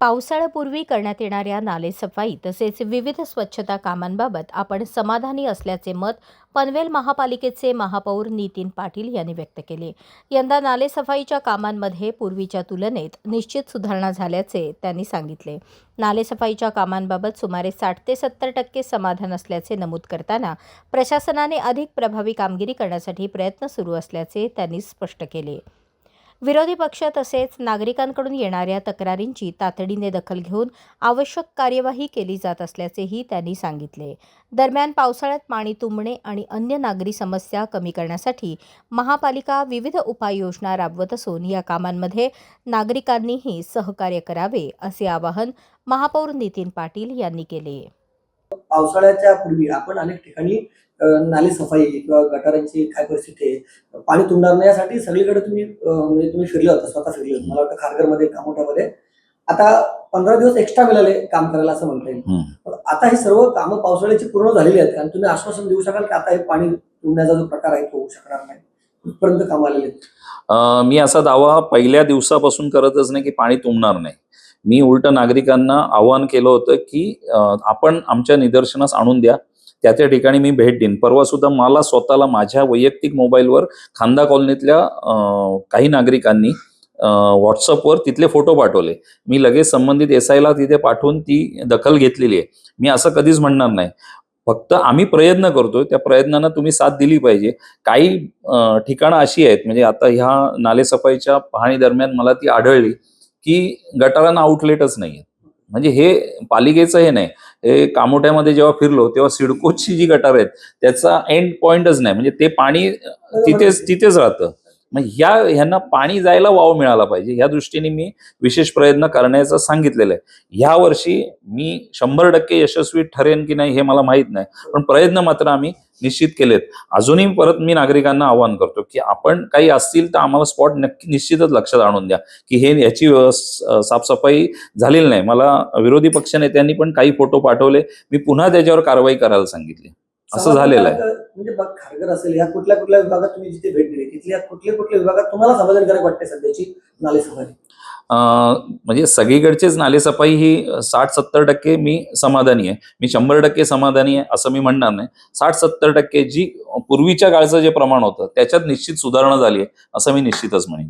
पावसाळ्यापूर्वी करण्यात येणाऱ्या नालेसफाई तसेच विविध स्वच्छता कामांबाबत आपण समाधानी असल्याचे मत पनवेल महापालिकेचे महापौर नितीन पाटील यांनी व्यक्त केले. यंदा नालेसफाईच्या कामांमध्ये पूर्वीच्या तुलनेत निश्चित सुधारणा झाल्याचे त्यांनी सांगितले. नालेसफाईच्या कामांबाबत सुमारे 60 ते 70% समाधान असल्याचे नमूद करताना प्रशासनाने अधिक प्रभावी कामगिरी करण्यासाठी प्रयत्न सुरू असल्याचे त्यांनी स्पष्ट केले. विरोधी पक्ष तसेच नागरिकांकडून येणाऱ्या तक्रारींची तातडीने दखल घेऊन आवश्यक कार्यवाही केली जात असल्याचेही त्यांनी सांगितले. दरम्यान पावसाळ्यात पाणी तुंबणे आणि अन्य नागरी समस्या कमी करण्यासाठी महापालिका विविध उपाययोजना राबवत असून या कामांमध्ये नागरिकांनीही सहकार्य करावे असे आवाहन महापौर नितीन पाटील यांनी केले. पावसाळ्याच्या पूर्वी आपण अनेक ठिकाणी नाली सफाई किंवा गटारांची काय परिस्थिती आहे, पाणी तुंबणार नाही यासाठी सगळीकडे तुम्ही फिरले होता, स्वतः फिरले होते. मला वाटतं खारघरमध्ये, कामोठ्यामध्ये आता 15 दिवस एक्स्ट्रा मिळाले काम करायला असं म्हणता येईल. आता ही सर्व कामं पावसाळ्याची पूर्ण झालेली आहेत आणि तुम्ही आश्वासन देऊ शकाल की आता हे पाणी तुंबण्याचा जो प्रकार आहे तो होऊ शकणार नाही, कुठपर्यंत काम आलेले आहेत? मी असा दावा पहिल्या दिवसापासून करतच नाही की पाणी तुंबणार नाही. मी उलट नागरिकांना आवाहन केलं होतं की आपण आमच्या निदर्शनास आणून द्या, त्या ठिकाणी मी भेट देईन. परवा सुद्धा मला स्वतःला माझ्या वैयक्तिक मोबाईलवर खांदा कॉलनीतल्या काही नागरिकांनी व्हॉट्सअपवर तिथले फोटो पाठवले. मी लगेच संबंधित SI ला तिथे पाठवून ती दखल घेतलेली आहे. मी असं कधीच म्हणणार नाही, फक्त आम्ही प्रयत्न करतोय, त्या प्रयत्नांना तुम्ही साथ दिली पाहिजे. काही ठिकाणं अशी आहेत, म्हणजे आता ह्या नालेसफाईच्या पाहणी दरम्यान मला ती आढळली की गटारांना आउटलेटच नाहीये. म्हणजे हे पालिकेचं हे नाही, हे कामोठ्यामध्ये जेव्हा फिरलो तेव्हा सिडकोची जी गटार आहेत त्याचा एंड पॉइंटच नाही, म्हणजे ते पाणी तिथेच राहतं. मग ह्यांना पाणी जायला वाव मिळाला पाहिजे, ह्या दृष्टीने मी विशेष प्रयत्न करण्याचं सांगितलेलं आहे. ह्या वर्षी मी 100% यशस्वी ठरेन की नाही हे मला माहीत नाही, पण प्रयत्न मात्र आम्ही निश्चित केलेत. अजूनही परत मी नागरिकांना आवाहन करतो की आपण काही असतील तर आम्हाला स्पॉट निश्चितच लक्षात आणून द्या की याची साफसफाई झालेली नाही. मला विरोधी पक्ष नेत्यांनी पण काही फोटो पाठवले, मी पुन्हा त्याच्यावर कारवाई करायला सांगितली. असं झालेलं आहे. म्हणजे बघ, खारघर असेल, या कुठल्या कुठल्या विभागात तुम्ही जिथे भेट दिली तिथल्या कुठल्या विभागात तुम्हाला समाधानकारक वाटते सध्याची नालेसफाई? म्हणजे सगळीकडचेच नालेसफाई ही 60-70% मी समाधानी आहे. मी 100% समाधानी आहे असं मी म्हणणार नाही. 60-70% जी पूर्वीच्या काळचं जे प्रमाण होतं त्याच्यात निश्चित सुधारणा झाली आहे असं मी निश्चितच म्हणेन.